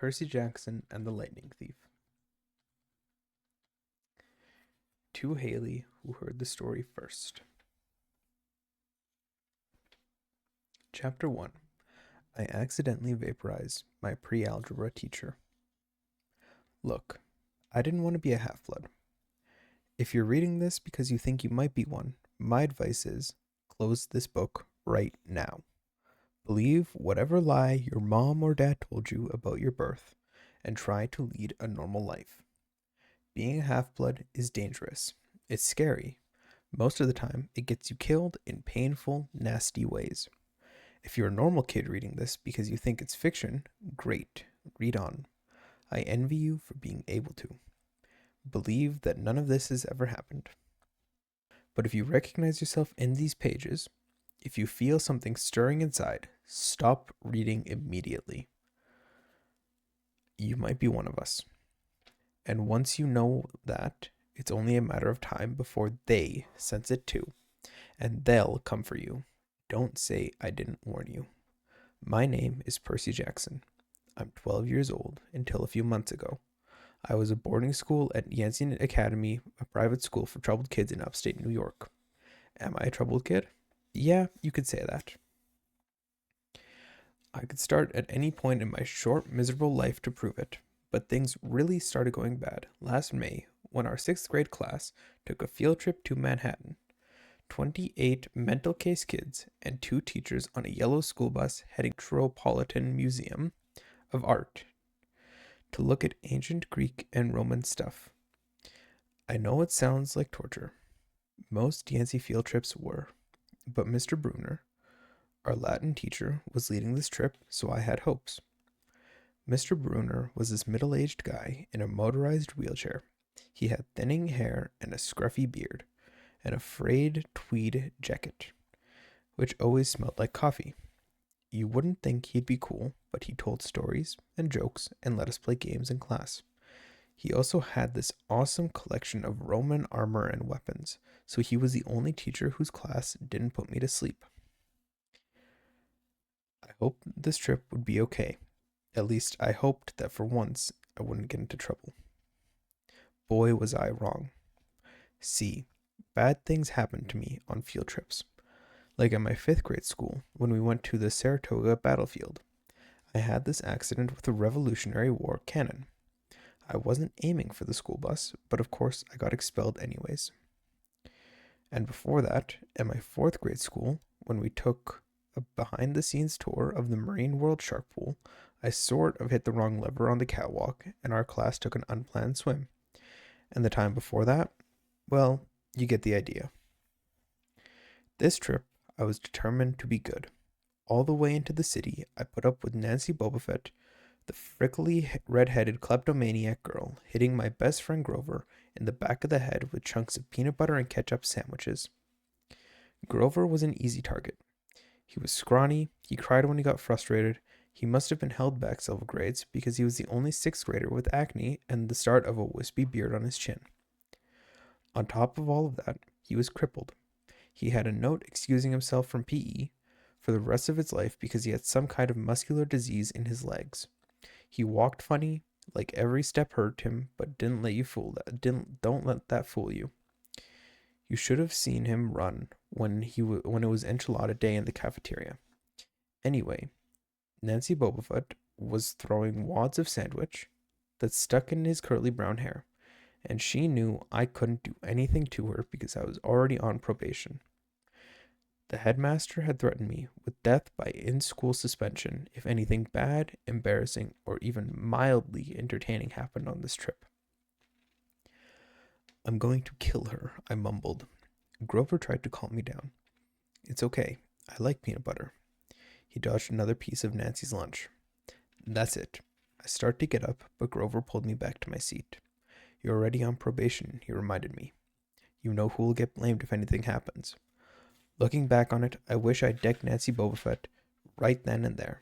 Percy Jackson and the Lightning Thief. To Haley, who heard the story first. Chapter 1. I accidentally vaporized my pre-algebra teacher. Look, I didn't want to be a half-blood. If you're reading this because you think you might be one, my advice is close this book right now. Believe whatever lie your mom or dad told you about your birth and try to lead a normal life. Being a half-blood is dangerous. It's scary. Most of the time, it gets you killed in painful, nasty ways. If you're a normal kid reading this because you think it's fiction, great. Read on. I envy you for being able to. Believe that none of this has ever happened. But if you recognize yourself in these pages, if you feel something stirring inside, stop reading immediately. You might be one of us. And once you know that, it's only a matter of time before they sense it too. And they'll come for you. Don't say I didn't warn you. My name is Percy Jackson. I'm 12 years old until a few months ago. I was at boarding school at Yancey Academy, a private school for troubled kids in upstate New York. Am I a troubled kid? Yeah, you could say that. I could start at any point in my short, miserable life to prove it, but things really started going bad last May when our 6th grade class took a field trip to Manhattan. 28 mental case kids and 2 teachers on a yellow school bus heading to the Metropolitan Museum of Art to look at ancient Greek and Roman stuff. I know it sounds like torture. Most Yancey field trips were, but Mr. Bruner, our Latin teacher, was leading this trip, so I had hopes. Mr. Bruner was this middle-aged guy in a motorized wheelchair. He had thinning hair and a scruffy beard, and a frayed tweed jacket, which always smelled like coffee. You wouldn't think he'd be cool, but he told stories and jokes and let us play games in class. He also had this awesome collection of Roman armor and weapons, so he was the only teacher whose class didn't put me to sleep. I hoped this trip would be okay. At least I hoped that for once I wouldn't get into trouble. Boy, was I wrong. See, bad things happened to me on field trips. Like at my 5th grade school, when we went to the Saratoga battlefield. I had this accident with a Revolutionary War cannon. I wasn't aiming for the school bus, but of course I got expelled anyways. And before that, at my 4th grade school, when we took a behind-the-scenes tour of the Marine World Shark Pool, I sort of hit the wrong lever on the catwalk, and our class took an unplanned swim. And the time before that, well, you get the idea. This trip, I was determined to be good. All the way into the city, I put up with Nancy Bobofet, the frickly, red-headed kleptomaniac girl, hitting my best friend Grover in the back of the head with chunks of peanut butter and ketchup sandwiches. Grover was an easy target. He was scrawny, he cried when he got frustrated, he must have been held back several grades because he was the only 6th grader with acne and the start of a wispy beard on his chin. On top of all of that, he was crippled. He had a note excusing himself from PE for the rest of his life because he had some kind of muscular disease in his legs. He walked funny, like every step hurt him, but don't let that fool you. You should have seen him run when it was enchilada day in the cafeteria. Anyway, Nancy Bobofet was throwing wads of sandwich that stuck in his curly brown hair, and she knew I couldn't do anything to her because I was already on probation. The headmaster had threatened me with death by in-school suspension if anything bad, embarrassing, or even mildly entertaining happened on this trip. I'm going to kill her, I mumbled. Grover tried to calm me down. It's okay. I like peanut butter. He dodged another piece of Nancy's lunch. That's it. I started to get up, but Grover pulled me back to my seat. You're already on probation, he reminded me. You know who will get blamed if anything happens. Looking back on it, I wish I'd decked Nancy Bobofet right then and there.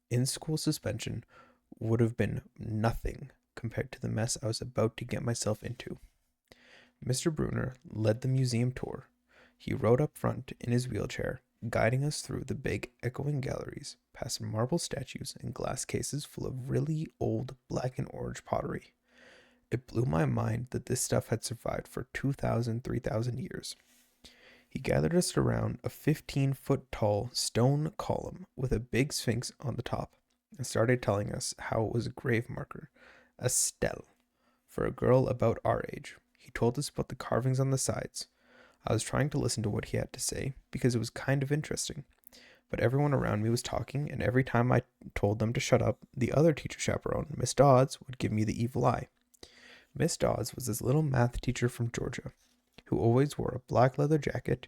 In-school suspension would have been nothing compared to the mess I was about to get myself into. Mr. Bruner led the museum tour. He rode up front in his wheelchair, guiding us through the big echoing galleries, past marble statues and glass cases full of really old black and orange pottery. It blew my mind that this stuff had survived for 2,000, 3,000 years. He gathered us around a 15-foot tall stone column with a big sphinx on the top and started telling us how it was a grave marker, a stele, for a girl about our age. He told us about the carvings on the sides. I was trying to listen to what he had to say because it was kind of interesting, but everyone around me was talking, and every time I told them to shut up, the other teacher chaperone, Miss Dodds, would give me the evil eye. Miss Dodds was this little math teacher from Georgia who always wore a black leather jacket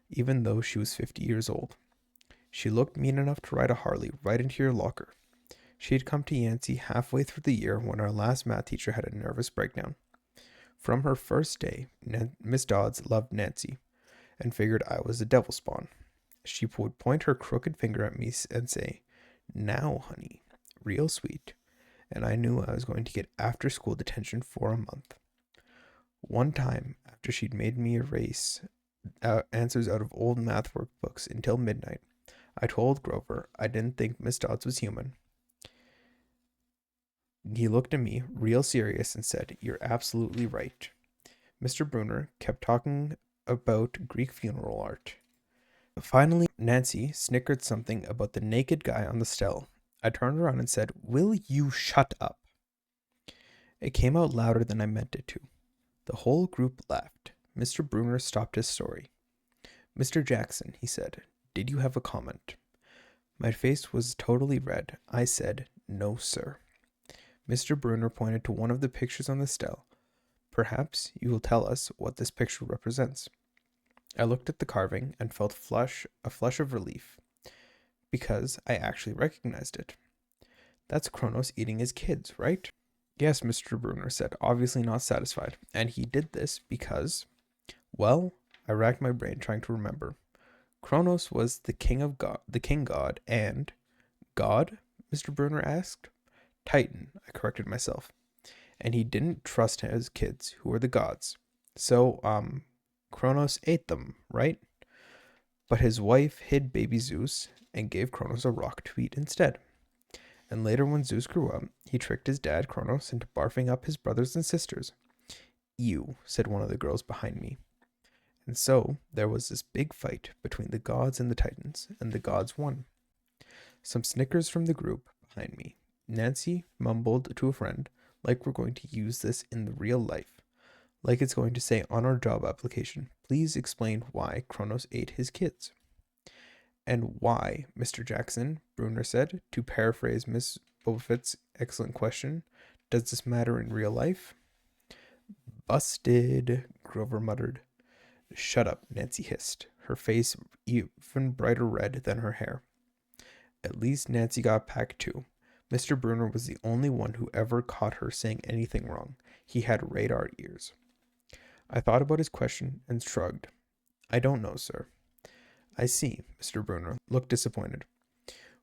even though she was 50 years old. She looked mean enough to ride a Harley right into your locker. She had come to Yancey halfway through the year when our last math teacher had a nervous breakdown. From her first day, Miss Dodds loved Nancy and figured I was the devil spawn. She would point her crooked finger at me and say, "Now, honey," real sweet, and I knew I was going to get after-school detention for a month. One time, after she'd made me erase answers out of old math workbooks until midnight, I told Grover I didn't think Miss Dodds was human. He looked at me real serious and said, "You're absolutely right." Mr. Bruner kept talking about Greek funeral art. Finally, Nancy snickered something about the naked guy on the stele. I turned around and said, "Will you shut up?" It came out louder than I meant it to. The whole group laughed. Mr. Bruner stopped his story. "Mr. Jackson," he said, "did you have a comment?" My face was totally red. I said, "No, sir." Mr. Bruner pointed to one of the pictures on the stele. "Perhaps you will tell us what this picture represents." I looked at the carving and felt a flush of relief, because I actually recognized it. "That's Kronos eating his kids, right?" "Yes," Mr. Bruner said, obviously not satisfied. "And he did this because..." Well, I racked my brain trying to remember. Kronos was the king god, and God? Mr. Bruner asked. Titan, I corrected myself. And he didn't trust his kids, who were the gods. So, Kronos ate them, right? But his wife hid baby Zeus and gave Kronos a rock to eat instead. And later, when Zeus grew up, he tricked his dad, Kronos, into barfing up his brothers and sisters. "Ew," said one of the girls behind me. And so, there was this big fight between the gods and the Titans, and the gods won. Some snickers from the group behind me. Nancy mumbled to a friend, like we're going to use this in the real life. Like it's going to say on our job application, "Please explain why Kronos ate his kids." "And why, Mr. Jackson," Bruner said, to paraphrase Miss Bobofit's excellent question, "does this matter in real life?" "Busted," Grover muttered. "Shut up," Nancy hissed, her face even brighter red than her hair. At least Nancy got packed too. Mr. Bruner was the only one who ever caught her saying anything wrong. He had radar ears. I thought about his question and shrugged. "I don't know, sir." "I see." Mr. Bruner looked disappointed.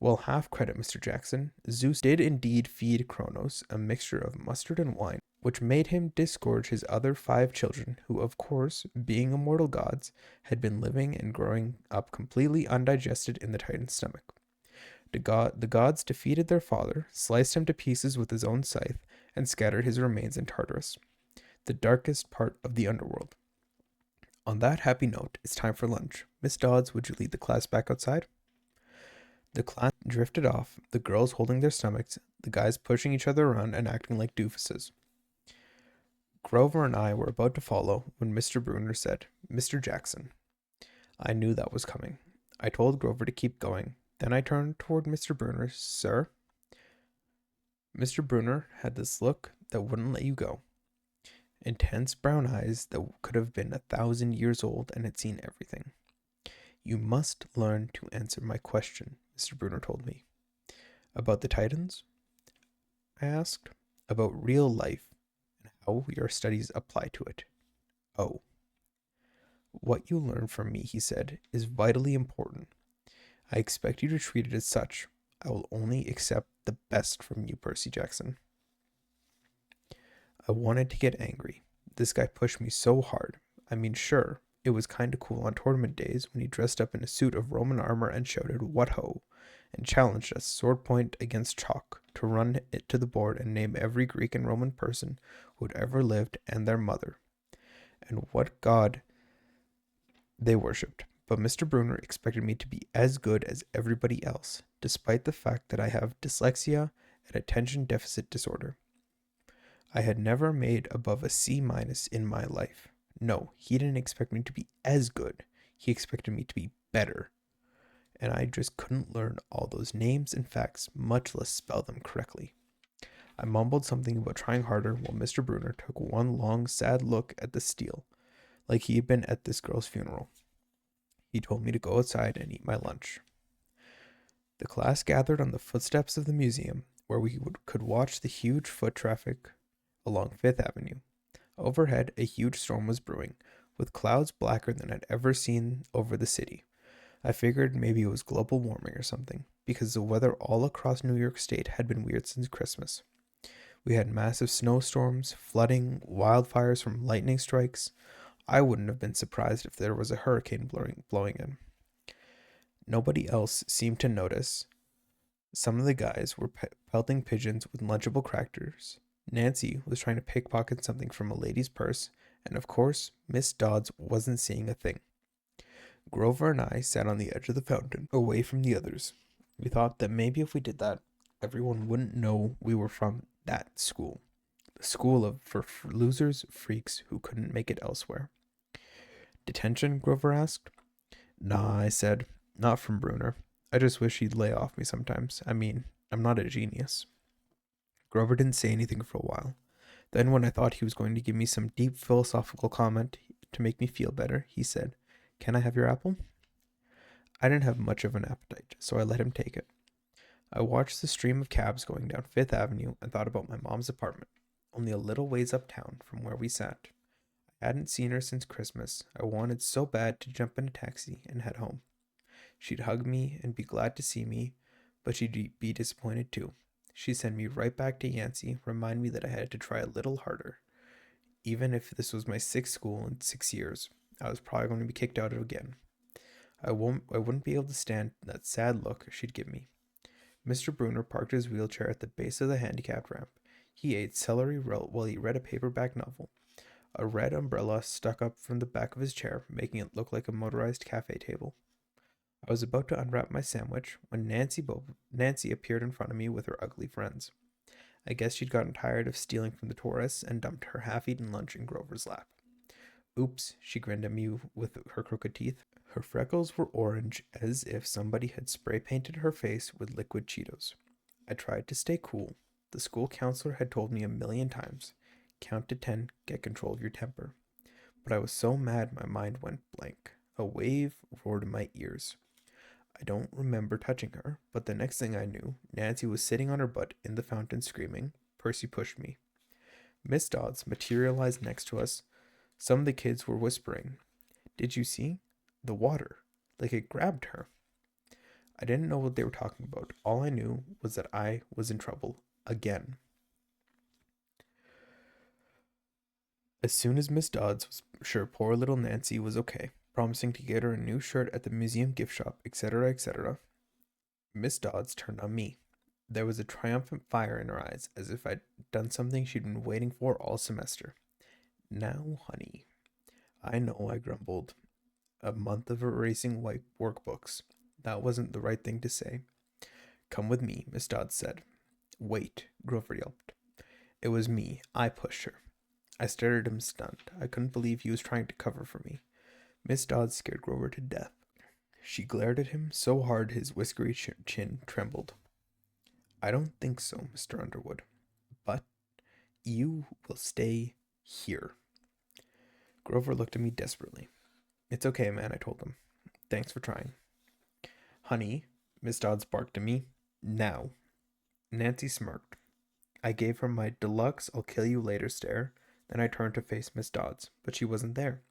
"Well, half credit, Mr. Jackson. Zeus did indeed feed Kronos a mixture of mustard and wine, which made him disgorge his other 5 children, who, of course, being immortal gods, had been living and growing up completely undigested in the Titan's stomach. The gods defeated their father, sliced him to pieces with his own scythe, and scattered his remains in Tartarus, the darkest part of the underworld. On that happy note, it's time for lunch. Miss Dodds, would you lead the class back outside?" The class drifted off, the girls holding their stomachs, the guys pushing each other around and acting like doofuses. Grover and I were about to follow when Mr. Bruner said, "Mr. Jackson." I knew that was coming. I told Grover to keep going. Then I turned toward Mr. Bruner. "Sir?" Mr. Bruner had this look that wouldn't let you go. Intense brown eyes that could have been 1,000 years old and had seen everything. "You must learn to answer my question," Mr. Bruner told me. "About the Titans?" I asked. "About real life and how your studies apply to it." "Oh." "What you learn from me," he said, "is vitally important. I expect you to treat it as such. I will only accept the best from you, Percy Jackson." I wanted to get angry. This guy pushed me so hard. I mean, sure, It was kinda cool on tournament days when he dressed up in a suit of Roman armor and shouted, "What ho!" and challenged us, sword point against chalk, to run it to the board and name every Greek and Roman person who had ever lived and their mother, and what god they worshipped. But Mr. Bruner expected me to be as good as everybody else, despite the fact that I have dyslexia and attention deficit disorder. I had never made above a C- in my life. No, he didn't expect me to be as good. He expected me to be better. And I just couldn't learn all those names and facts, much less spell them correctly. I mumbled something about trying harder while Mr. Bruner took one long, sad look at the steel, like he had been at this girl's funeral. He told me to go outside and eat my lunch. The class gathered on the footsteps of the museum, where we could watch the huge foot traffic along Fifth Avenue. Overhead, a huge storm was brewing, with clouds blacker than I'd ever seen over the city. I figured maybe it was global warming or something, because the weather all across New York State had been weird since Christmas. We had massive snowstorms, flooding, wildfires from lightning strikes. I wouldn't have been surprised if there was a hurricane blowing in. Nobody else seemed to notice. Some of the guys were pelting pigeons with Lunchable crackers. Nancy was trying to pickpocket something from a lady's purse, and of course, Miss Dodds wasn't seeing a thing. Grover and I sat on the edge of the fountain, away from the others. We thought that maybe if we did that, everyone wouldn't know we were from that school. The school for losers, freaks who couldn't make it elsewhere. Detention? Grover asked. Nah, I said. Not from Bruner. I just wish he'd lay off me sometimes. I mean, I'm not a genius. Grover didn't say anything for a while. Then, when I thought he was going to give me some deep philosophical comment to make me feel better, he said, "Can I have your apple?" I didn't have much of an appetite, so I let him take it. I watched the stream of cabs going down Fifth Avenue and thought about my mom's apartment, only a little ways uptown from where we sat. I hadn't seen her since Christmas. I wanted so bad to jump in a taxi and head home. She'd hug me and be glad to see me, but she'd be disappointed too. She'd send me right back to Yancey, remind me that I had to try a little harder. Even if this was my sixth school in 6 years, I was probably going to be kicked out again. I wouldn't be able to stand that sad look she'd give me. Mr. Bruner parked his wheelchair at the base of the handicapped ramp. He ate celery roll while he read a paperback novel. A red umbrella stuck up from the back of his chair, making it look like a motorized cafe table. I was about to unwrap my sandwich when Nancy appeared in front of me with her ugly friends. I guess she'd gotten tired of stealing from the tourists and dumped her half-eaten lunch in Grover's lap. Oops, she grinned at me with her crooked teeth. Her freckles were orange, as if somebody had spray-painted her face with liquid Cheetos. I tried to stay cool. The school counselor had told me 1,000,000 times, "Count to 10, get control of your temper." But I was so mad my mind went blank. A wave roared in my ears. I don't remember touching her, but the next thing I knew, Nancy was sitting on her butt in the fountain screaming. Percy pushed me. Miss Dodds materialized next to us. Some of the kids were whispering, "Did you see? The water. Like it grabbed her." I didn't know what they were talking about. All I knew was that I was in trouble. Again. As soon as Miss Dodds was sure poor little Nancy was okay, promising to get her a new shirt at the museum gift shop, etc., etc., Miss Dodds turned on me. There was a triumphant fire in her eyes, as if I'd done something she'd been waiting for all semester. "Now, honey." I know, I grumbled. A month of erasing white workbooks. That wasn't the right thing to say. "Come with me," Miss Dodds said. "Wait," Grover yelped. It was me. I pushed her. I stared at him stunned. I couldn't believe he was trying to cover for me. Miss Dodds scared Grover to death. She glared at him so hard his whiskery chin trembled. "I don't think so, Mr. Underwood. But you will stay here." Grover looked at me desperately. "It's okay, man," I told him. "Thanks for trying." "Honey," Miss Dodds barked at me. "Now." Nancy smirked. I gave her my deluxe "I'll kill you later" stare. Then I turned to face Miss Dodds, but she wasn't there.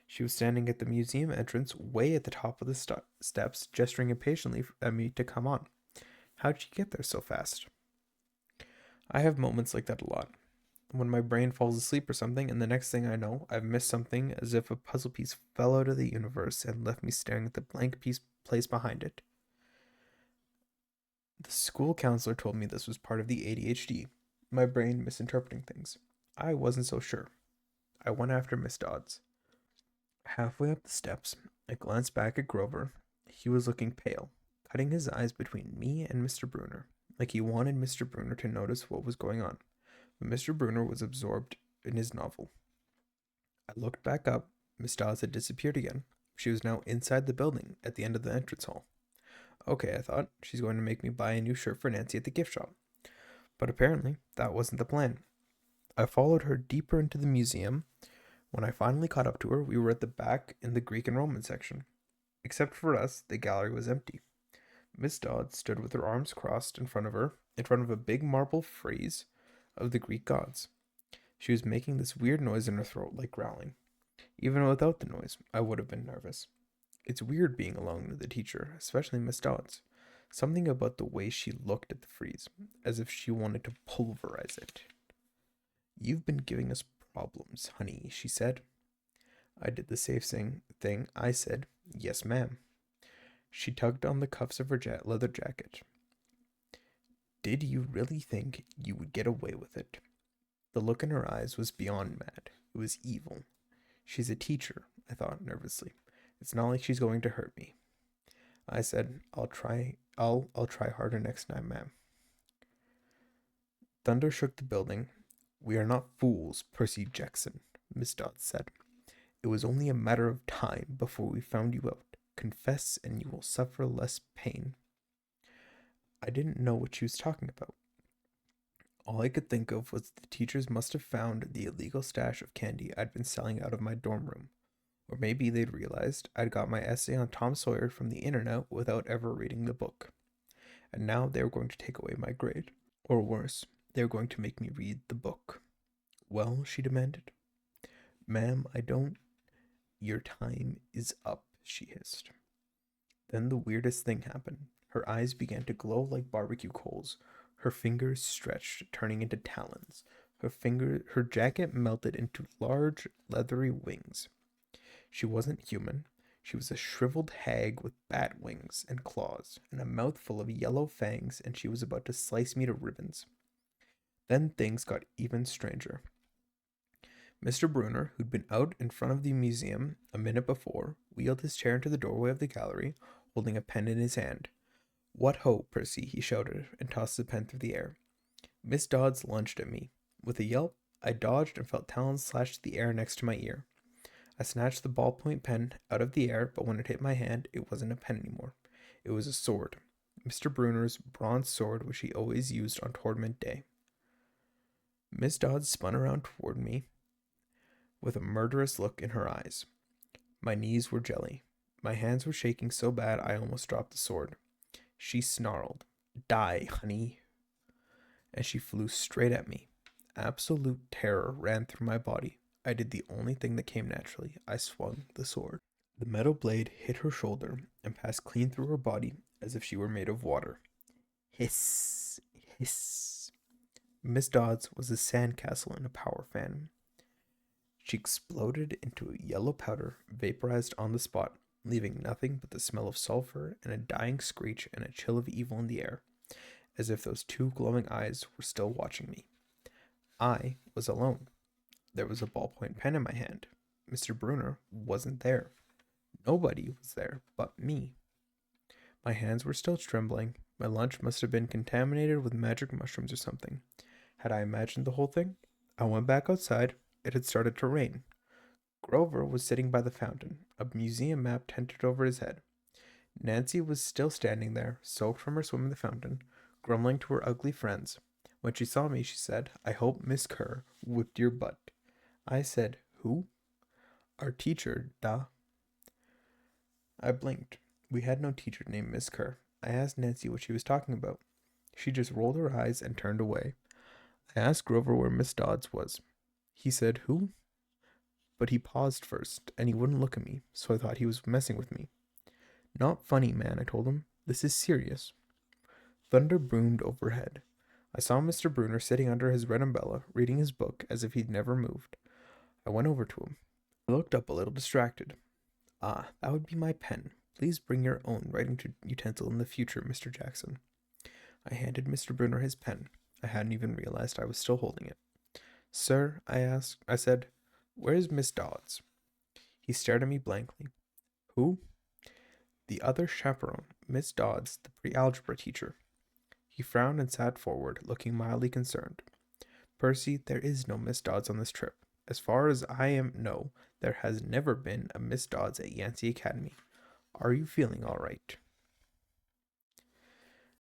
She was standing at the museum entrance, way at the top of the steps, gesturing impatiently at me to come on. How'd she get there so fast? I have moments like that a lot. when my brain falls asleep or something, and the next thing I know, I've missed something as if a puzzle piece fell out of the universe and left me staring at the blank piece placed behind it. The school counselor told me this was part of the ADHD, my brain misinterpreting things. I wasn't so sure. I went after Miss Dodds. Halfway up the steps, I glanced back at Grover. He was looking pale, cutting his eyes between me and Mr. Bruner, like he wanted Mr. Bruner to notice what was going on. But Mr. Bruner was absorbed in his novel. I looked back up. Miss Dawes had disappeared again. She was now inside the building at the end of the entrance hall. Okay, I thought, she's going to make me buy a new shirt for Nancy at the gift shop. But apparently, that wasn't the plan. I followed her deeper into the museum. When I finally caught up to her, we were at the back in the Greek and Roman section. Except for us, the gallery was empty. Miss Dodds stood with her arms crossed in front of a big marble frieze of the Greek gods. She was making this weird noise in her throat, like growling. Even without the noise, I would have been nervous. It's weird being alone with a teacher, especially Miss Dodds. Something about the way she looked at the frieze, as if she wanted to pulverize it. You've been giving us problems, honey, she said. I did the safe thing. I said, yes, ma'am. She tugged on the cuffs of her leather jacket. Did you really think you would get away with it? The look in her eyes was beyond mad. It was evil. She's a teacher, I thought nervously. It's not like she's going to hurt me. I said, I'll try harder next time, ma'am. Thunder shook the building. We are not fools, Percy Jackson, Miss Dodds said. It was only a matter of time before we found you out. Confess and you will suffer less pain. I didn't know what she was talking about. All I could think of was the teachers must have found the illegal stash of candy I'd been selling out of my dorm room. Or maybe they'd realized I'd got my essay on Tom Sawyer from the internet without ever reading the book. And now they were going to take away my grade. Or worse, they were going to make me read the book. Well, she demanded. Ma'am, I don't. Your time is up, she hissed. Then the weirdest thing happened. Her eyes began to glow like barbecue coals. Her fingers stretched, turning into talons. Her jacket melted into large, leathery wings. She wasn't human. She was a shriveled hag with bat wings and claws, and a mouth full of yellow fangs, and she was about to slice me to ribbons. Then things got even stranger. Mr. Bruner, who'd been out in front of the museum a minute before, wheeled his chair into the doorway of the gallery, holding a pen in his hand. What ho, Percy, he shouted, and tossed the pen through the air. Miss Dodds lunged at me. With a yelp, I dodged and felt talons slash the air next to my ear. I snatched the ballpoint pen out of the air, but when it hit my hand, it wasn't a pen anymore. It was a sword. Mr. Bruner's bronze sword, which he always used on Tournament Day. Miss Dodds spun around toward me with a murderous look in her eyes. My knees were jelly. My hands were shaking so bad I almost dropped the sword. She snarled, Die, honey. And she flew straight at me. Absolute terror ran through my body. I did the only thing that came naturally. I swung the sword. The metal blade hit her shoulder and passed clean through her body as if she were made of water. Hiss, hiss. Miss Dodds was a sandcastle in a power fan. She exploded into a yellow powder, vaporized on the spot, leaving nothing but the smell of sulfur and a dying screech and a chill of evil in the air, as if those two glowing eyes were still watching me. I was alone. There was a ballpoint pen in my hand. Mr. Bruner wasn't there. Nobody was there but me. My hands were still trembling. My lunch must have been contaminated with magic mushrooms or something. Had I imagined the whole thing? I went back outside. It had started to rain. Grover was sitting by the fountain, a museum map tented over his head. Nancy was still standing there, soaked from her swim in the fountain, grumbling to her ugly friends. When she saw me, she said, I hope Miss Kerr whipped your butt. I said, Who? Our teacher, duh. I blinked. We had no teacher named Miss Kerr. I asked Nancy what she was talking about. She just rolled her eyes and turned away. I asked Grover where Miss Dodds was. He said, Who? But he paused first, and he wouldn't look at me, so I thought he was messing with me. Not funny, man, I told him. This is serious. Thunder boomed overhead. I saw Mr. Bruner sitting under his red umbrella, reading his book as if he'd never moved. I went over to him. I looked up a little distracted. Ah, that would be my pen. Please bring your own writing utensil in the future, Mr. Jackson. I handed Mr. Bruner his pen. I hadn't even realized I was still holding it. Sir, I said, where's Miss Dodds? He stared at me blankly. Who? The other chaperone, Miss Dodds, the pre-algebra teacher. He frowned and sat forward, looking mildly concerned. Percy, there is no Miss Dodds on this trip. As far as I know, there has never been a Miss Dodds at Yancey Academy. Are you feeling all right?